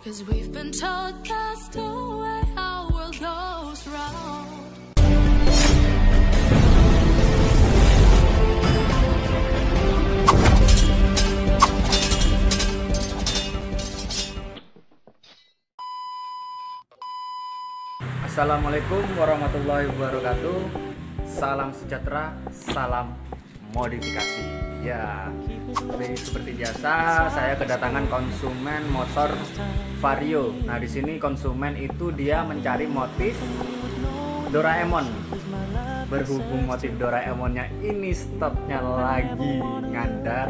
Cause we've been told that's the way our world goes round. Assalamualaikum warahmatullahi wabarakatuh. Salam sejahtera, salam modifikasi. Ya, seperti biasa saya kedatangan konsumen motor Vario. Nah, di sini konsumen itu dia mencari motif Doraemon. Berhubung motif Doraemonnya ini stoknya lagi ngandat,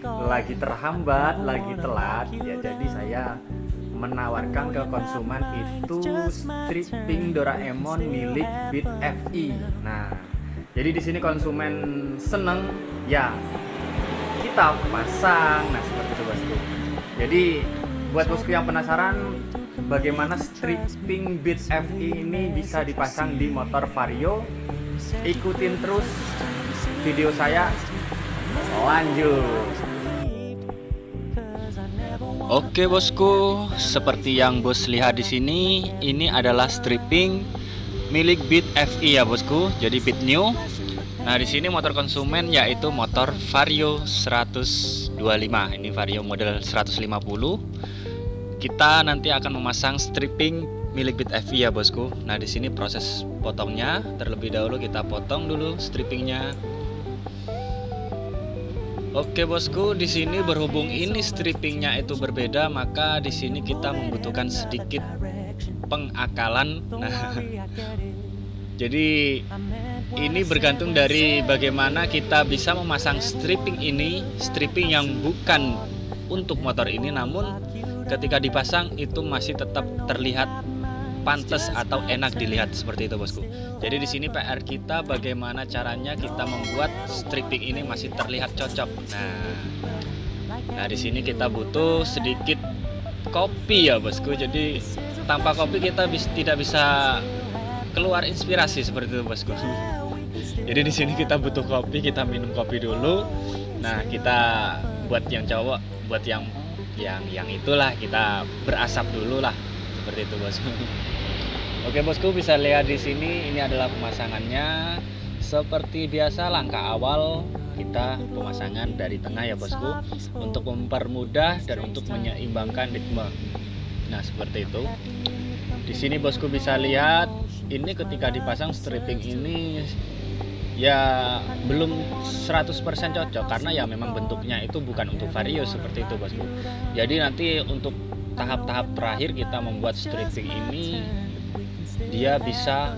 lagi terhambat, lagi telat, ya jadi saya menawarkan ke konsumen itu stripping Doraemon milik Beat FI. Nah, jadi di sini konsumen seneng, ya kita pasang. Nah, seperti itu bosku. Jadi buat bosku yang penasaran bagaimana stripping Beat FI ini bisa dipasang di motor Vario, ikutin terus video saya. Lanjut. Oke bosku, seperti yang bos lihat di sini, ini adalah stripping milik Beat FI ya bosku. Jadi Beat new. Nah, di sini motor konsumen yaitu motor Vario 125. Ini Vario model 150. Kita nanti akan memasang stripping milik Beat FI ya bosku. Nah, di sini proses potongnya, terlebih dahulu kita potong dulu strippingnya. Oke bosku, di sini berhubung ini strippingnya itu berbeda, maka di sini kita membutuhkan sedikit pengakalan. Nah, jadi ini bergantung dari bagaimana kita bisa memasang stripping ini, stripping yang bukan untuk motor ini, namun ketika dipasang itu masih tetap terlihat pantas atau enak dilihat seperti itu bosku. Jadi di sini PR kita bagaimana caranya kita membuat stripping ini masih terlihat cocok. Nah di sini kita butuh sedikit kopi ya bosku. Jadi tanpa kopi kita tidak bisa keluar inspirasi seperti itu bosku. Jadi di sini kita butuh kopi, kita minum kopi dulu. Nah, kita buat yang cowok, buat yang itulah kita berasap dulu lah seperti itu bosku. Oke bosku, bisa lihat di sini ini adalah pemasangannya. Seperti biasa langkah awal kita pemasangan dari tengah ya bosku, untuk mempermudah dan untuk menyeimbangkan ritme. Nah, seperti itu. Di sini bosku bisa lihat ini ketika dipasang stripping ini ya belum 100% cocok karena ya memang bentuknya itu bukan untuk Vario seperti itu bosku. Jadi nanti untuk tahap-tahap terakhir kita membuat stripping ini dia bisa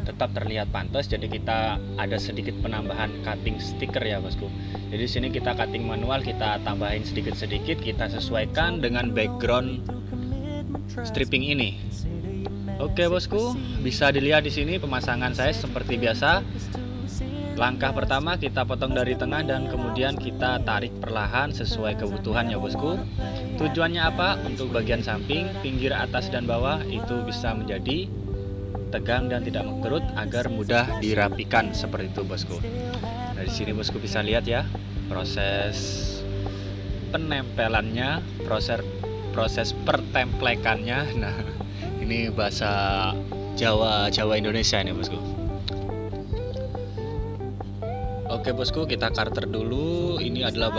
tetap terlihat pantas. Jadi kita ada sedikit penambahan cutting stiker ya bosku. Jadi di sini kita cutting manual, kita tambahin sedikit-sedikit, kita sesuaikan dengan background stripping ini. Oke bosku, bisa dilihat di sini pemasangan saya seperti biasa. Langkah pertama kita potong dari tengah dan kemudian kita tarik perlahan sesuai kebutuhan ya bosku. Tujuannya apa? Untuk bagian samping, pinggir atas dan bawah itu bisa menjadi tegang dan tidak mengkerut agar mudah dirapikan seperti itu bosku. Nah, di sini bosku bisa lihat ya proses penempelannya, proses pertemplekannya. Nah, ini bahasa Jawa Indonesia ini bosku. Oke bosku, kita karter dulu. Ini adalah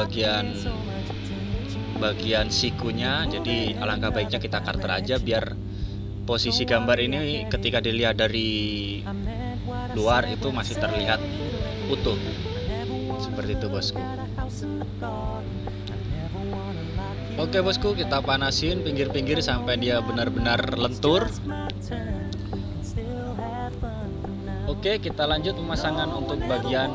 bagian sikunya. Jadi alangkah baiknya kita karter aja biar posisi gambar ini ketika dilihat dari luar itu masih terlihat utuh. Seperti itu bosku. Oke bosku, kita panasin pinggir-pinggir sampai dia benar-benar lentur. Oke, kita lanjut pemasangan untuk bagian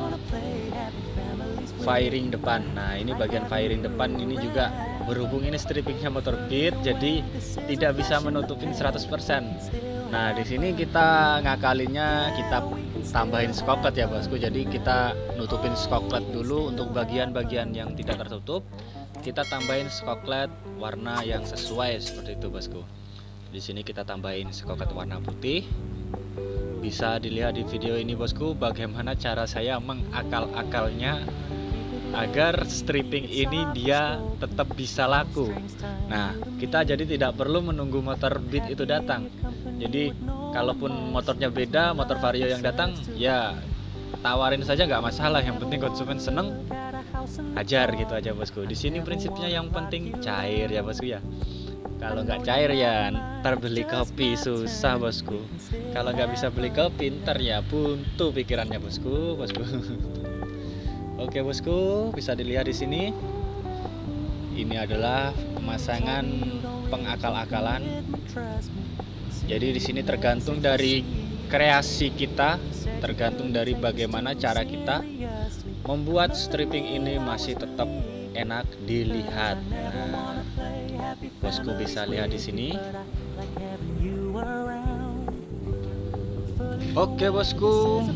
fairing depan. Nah, ini bagian fairing depan ini juga berhubung ini strippingnya motor Beat, jadi tidak bisa menutupin 100%. Nah, di sini kita ngakalinnya kita tambahin skoklet ya bosku. Jadi kita nutupin skoklet dulu untuk bagian-bagian yang tidak tertutup. Kita tambahin skoklet warna yang sesuai seperti itu bosku. Di sini kita tambahin skoklet warna putih. Bisa dilihat di video ini bosku bagaimana cara saya mengakal-akalnya agar stripping ini dia tetap bisa laku. Nah, kita jadi tidak perlu menunggu motor Beat itu datang. Jadi kalaupun motornya beda, motor Vario yang datang, ya tawarin saja nggak masalah. Yang penting konsumen seneng, hajar gitu aja bosku. Di sini prinsipnya yang penting cair ya bosku ya. Kalau nggak cair ya ntar beli kopi susah bosku. Kalau nggak bisa beli kopi ntar ya buntu pikirannya bosku. Oke bosku, bisa dilihat di sini. Ini adalah pemasangan pengakal-akalan. Jadi di sini tergantung dari kreasi kita, tergantung dari bagaimana cara kita membuat stripping ini masih tetap enak dilihat. Nah, bosku bisa lihat di sini. Oke bosku.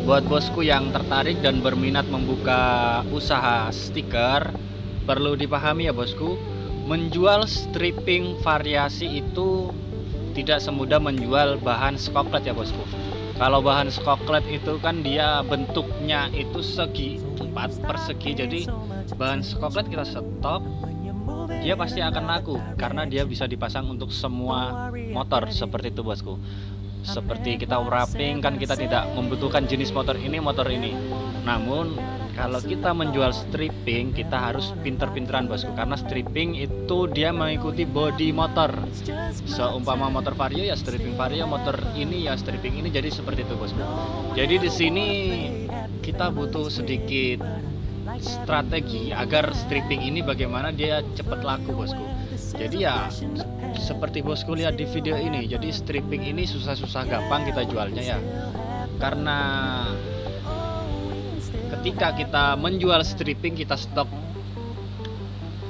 Buat bosku yang tertarik dan berminat membuka usaha stiker, perlu dipahami ya bosku, menjual stripping variasi itu tidak semudah menjual bahan skoklet ya bosku. Kalau bahan skoklet itu kan dia bentuknya itu segi 4 persegi, jadi bahan skoklet kita stop, dia pasti akan laku karena dia bisa dipasang untuk semua motor seperti itu bosku. Seperti kita wrapping kan kita tidak membutuhkan jenis motor ini. Namun kalau kita menjual stripping kita harus pinter-pinteran bosku, karena stripping itu dia mengikuti body motor. Seumpama motor Vario ya stripping Vario, motor ini ya stripping ini, jadi seperti itu bosku. Jadi di sini kita butuh sedikit strategi agar stripping ini bagaimana dia cepat laku bosku. Jadi ya seperti bosku lihat di video ini, jadi stripping ini susah-susah gampang kita jualnya ya. Karena ketika kita menjual stripping kita stok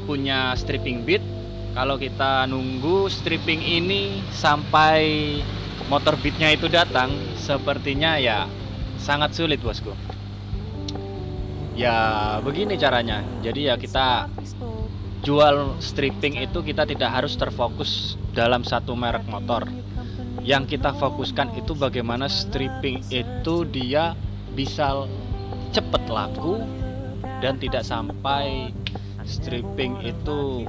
punya stripping Beat. Kalau kita nunggu stripping ini sampai motor Beatnya itu datang, sepertinya ya sangat sulit bosku. Ya begini caranya. Jadi ya kita jual stripping itu kita tidak harus terfokus dalam satu merek motor. Yang kita fokuskan itu bagaimana stripping itu dia bisa cepet laku dan tidak sampai stripping itu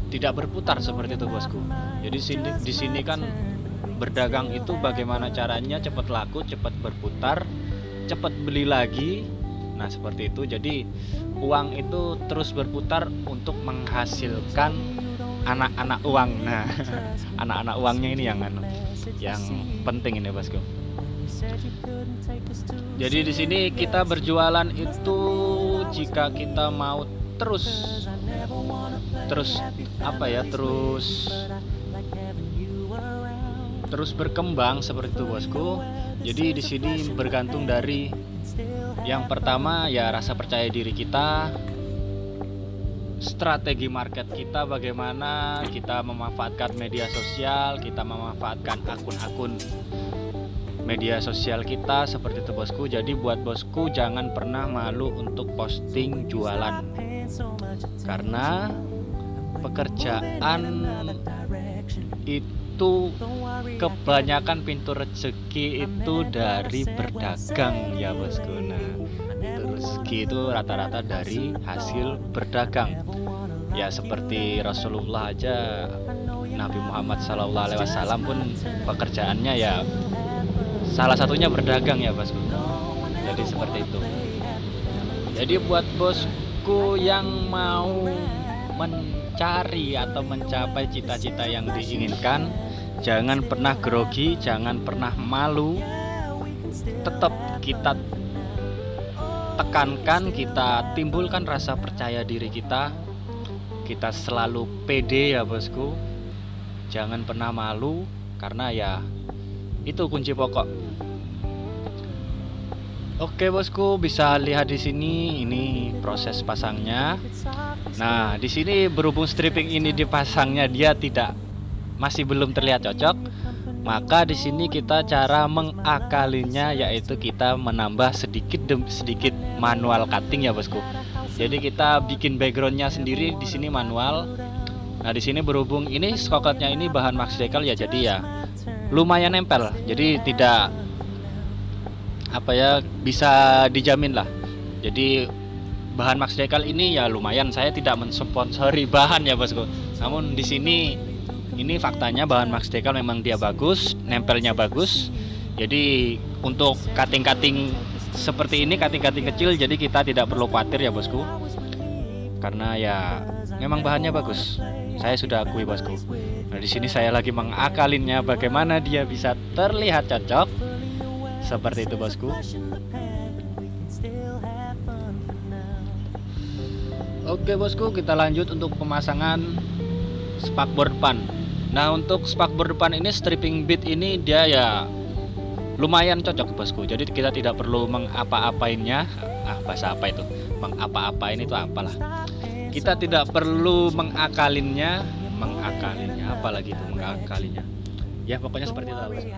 tidak berputar seperti itu bosku. Jadi di sini kan berdagang itu bagaimana caranya cepat laku, cepat berputar, cepat beli lagi. Nah seperti itu. Jadi uang itu terus berputar untuk menghasilkan anak-anak uang. Nah anak-anak uangnya ini yang penting ini bosku. Jadi di sini kita berjualan itu jika kita mau terus berkembang seperti itu bosku. Jadi di sini bergantung dari yang pertama ya rasa percaya diri kita, strategi market kita, bagaimana kita memanfaatkan media sosial, kita memanfaatkan akun-akun media sosial kita seperti itu bosku. Jadi buat bosku jangan pernah malu untuk posting jualan, karena pekerjaan itu kebanyakan pintu rezeki itu dari berdagang ya bosku. Nah itu rezeki itu rata-rata dari hasil berdagang. Ya seperti Rasulullah aja, Nabi Muhammad SAW pun pekerjaannya ya salah satunya berdagang ya bosku. Jadi seperti itu. Jadi buat bosku yang mau mencari atau mencapai cita-cita yang diinginkan, jangan pernah grogi, jangan pernah malu. Tetap kita tekankan, kita timbulkan rasa percaya diri kita. Kita selalu pede ya bosku. Jangan pernah malu, karena ya itu kunci pokok. Oke bosku, bisa lihat di sini ini proses pasangnya. Nah, di sini berhubung stripping ini dipasangnya dia tidak masih belum terlihat cocok, maka di sini kita cara mengakalinya yaitu kita menambah sedikit demi sedikit manual cutting ya bosku. Jadi kita bikin backgroundnya sendiri di sini manual. Nah di sini berhubung ini skoketnya ini bahan Max Decal ya, jadi ya lumayan nempel. Jadi tidak apa ya, bisa dijamin lah. Jadi bahan Max Decal ini ya lumayan. Saya tidak mensponsori bahan ya bosku. Namun di sini ini faktanya bahan Max Decal memang dia bagus, nempelnya bagus. Jadi untuk cutting-cutting seperti ini, cutting-cutting kecil, jadi kita tidak perlu khawatir ya bosku. Karena ya memang bahannya bagus. Saya sudah akui bosku. Nah di sini saya lagi mengakalinnya bagaimana dia bisa terlihat cocok seperti itu bosku. Oke bosku, kita lanjut untuk pemasangan spakbor depan. Nah untuk spakbor depan ini stripping bit ini dia ya lumayan cocok bosku. Jadi kita tidak perlu mengapa-apainnya. Bahasa apa itu? Mengapa-apain itu apalah. Kita tidak perlu mengakalinya, apalagi itu mengakalinya. Ya pokoknya seperti itu bosku.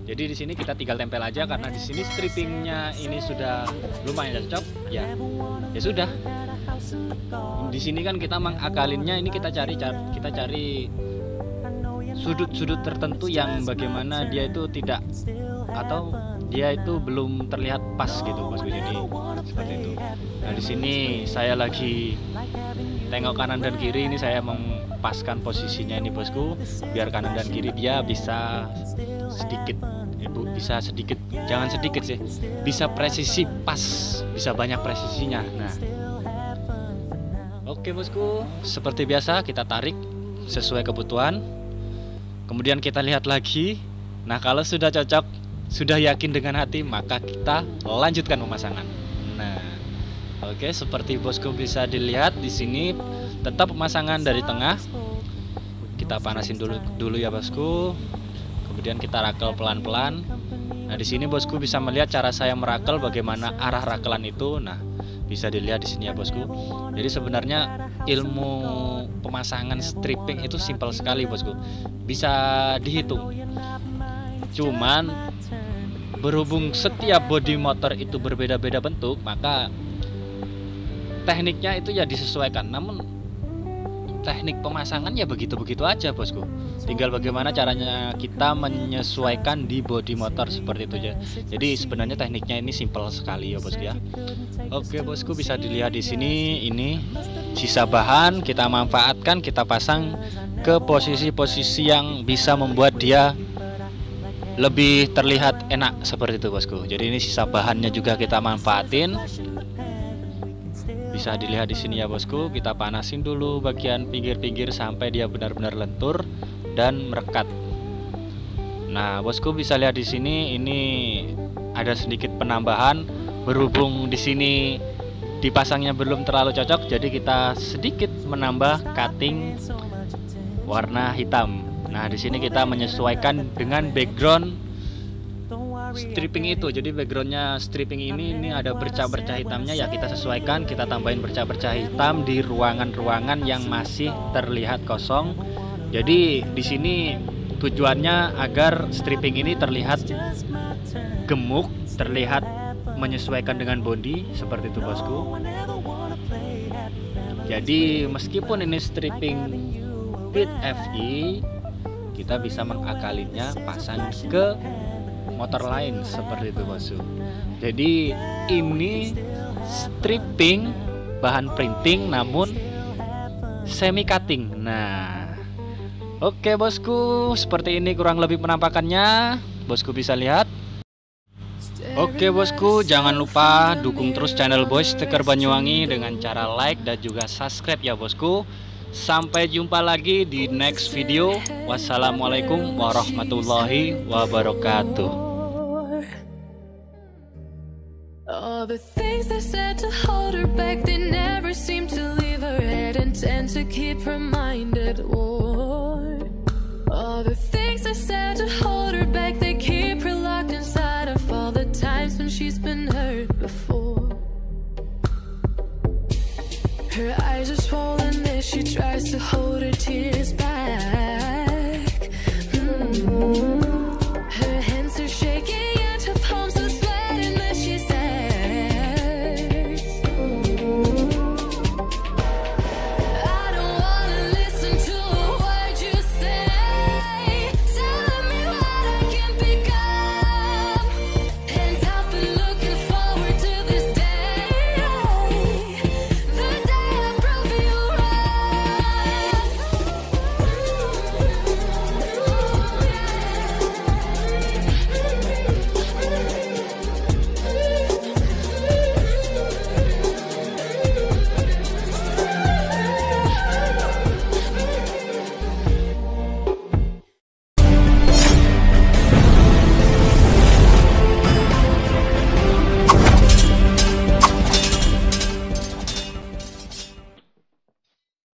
Jadi di sini kita tinggal tempel aja karena di sini strippingnya ini sudah lumayan cocok. Ya sudah. Di sini kan kita mengakalinnya, ini kita cari sudut-sudut tertentu yang bagaimana dia itu tidak, atau dia itu belum terlihat pas gitu bosku. Jadi seperti itu. Nah di sini saya lagi tengok kanan dan kiri, ini saya mempaskan posisinya ini bosku, biar kanan dan kiri dia bisa sedikit, jangan sedikit sih, bisa presisi pas, bisa banyak presisinya. Nah oke bosku, seperti biasa kita tarik sesuai kebutuhan. Kemudian kita lihat lagi. Nah kalau sudah cocok, sudah yakin dengan hati, maka kita lanjutkan pemasangan. Nah oke, seperti bosku bisa dilihat di sini tetap pemasangan dari tengah. Kita panasin dulu ya bosku. Kemudian kita rakel pelan-pelan. Nah di sini bosku bisa melihat cara saya merakel, bagaimana arah rakelan itu. Nah bisa dilihat di sini ya bosku. Jadi sebenarnya ilmu pemasangan stripping itu simpel sekali bosku, bisa dihitung. Cuman berhubung setiap bodi motor itu berbeda-beda bentuk, maka tekniknya itu ya disesuaikan. Namun teknik pemasangan ya begitu-begitu aja bosku. Tinggal bagaimana caranya kita menyesuaikan di bodi motor seperti itu aja. Jadi sebenarnya tekniknya ini simpel sekali ya bosku ya. Oke bosku, bisa dilihat di sini ini sisa bahan kita manfaatkan, kita pasang ke posisi-posisi yang bisa membuat dia lebih terlihat enak seperti itu bosku. Jadi ini sisa bahannya juga kita manfaatin. Bisa dilihat di sini ya bosku, kita panasin dulu bagian pinggir-pinggir sampai dia benar-benar lentur dan merekat. Nah, bosku bisa lihat di sini ini ada sedikit penambahan berhubung di sini dipasangnya belum terlalu cocok, jadi kita sedikit menambah cutting warna hitam. Nah, di sini kita menyesuaikan dengan background stripping itu. Jadi backgroundnya stripping ini ada bercak-bercak hitamnya, ya kita sesuaikan, kita tambahin bercak-bercak hitam di ruangan-ruangan yang masih terlihat kosong. Jadi di sini tujuannya agar stripping ini terlihat gemuk, terlihat menyesuaikan dengan body seperti itu bosku. Jadi meskipun ini stripping bit FI, kita bisa mengakalinya pasang ke motor lain seperti itu bosku. Jadi ini stripping bahan printing namun semi cutting. Nah oke bosku, seperti ini kurang lebih penampakannya. Bosku bisa lihat. Oke bosku, jangan lupa dukung terus channel Boys Stiker Banyuwangi dengan cara like dan juga subscribe ya bosku. Sampai jumpa lagi di next video. Wassalamualaikum warahmatullahi wabarakatuh. All the things they said to hold her back, they never seem to leave her head and tend to keep her mind at war. All the things they said